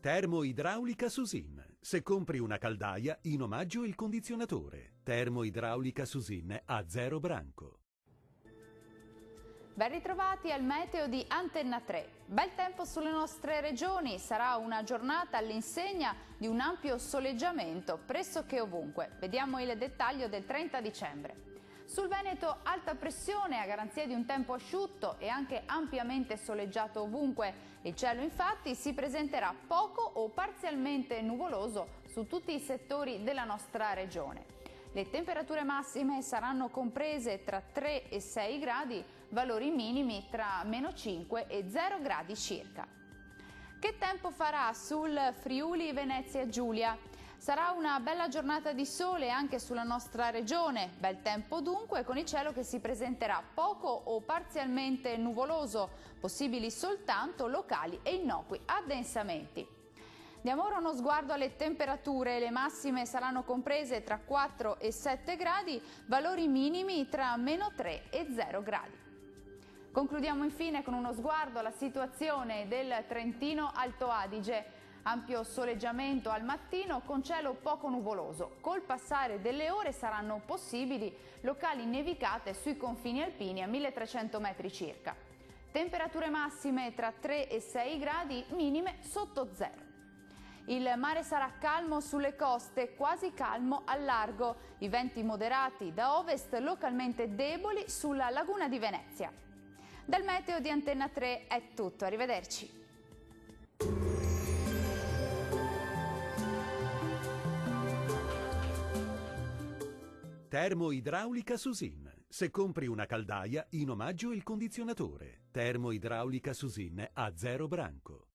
Termoidraulica Susin. Se compri una caldaia, in omaggio il condizionatore. Termoidraulica Susin a 0 branco. Ben ritrovati al meteo di Antenna 3. Bel tempo sulle nostre regioni, sarà una giornata all'insegna di un ampio soleggiamento pressoché ovunque. Vediamo il dettaglio del 30 dicembre. Sul Veneto alta pressione a garanzia di un tempo asciutto e anche ampiamente soleggiato ovunque. Il cielo infatti si presenterà poco o parzialmente nuvoloso su tutti i settori della nostra regione. Le temperature massime saranno comprese tra 3 e 6 gradi, valori minimi tra -5 e 0 gradi circa. Che tempo farà sul Friuli Venezia Giulia? Sarà una bella giornata di sole anche sulla nostra regione, bel tempo dunque con il cielo che si presenterà poco o parzialmente nuvoloso, possibili soltanto locali e innocui addensamenti. Diamo ora uno sguardo alle temperature, le massime saranno comprese tra 4 e 7 gradi, valori minimi tra -3 e 0 gradi. Concludiamo infine con uno sguardo alla situazione del Trentino Alto Adige. Ampio soleggiamento al mattino con cielo poco nuvoloso. Col passare delle ore saranno possibili locali nevicate sui confini alpini a 1300 metri circa. Temperature massime tra 3 e 6 gradi, minime sotto zero. Il mare sarà calmo sulle coste, quasi calmo al largo. I venti moderati da ovest localmente deboli sulla laguna di Venezia. Dal meteo di Antenna 3 è tutto, arrivederci. Termoidraulica Susin. Se compri una caldaia, in omaggio il condizionatore. Termoidraulica Susin a 0 branco.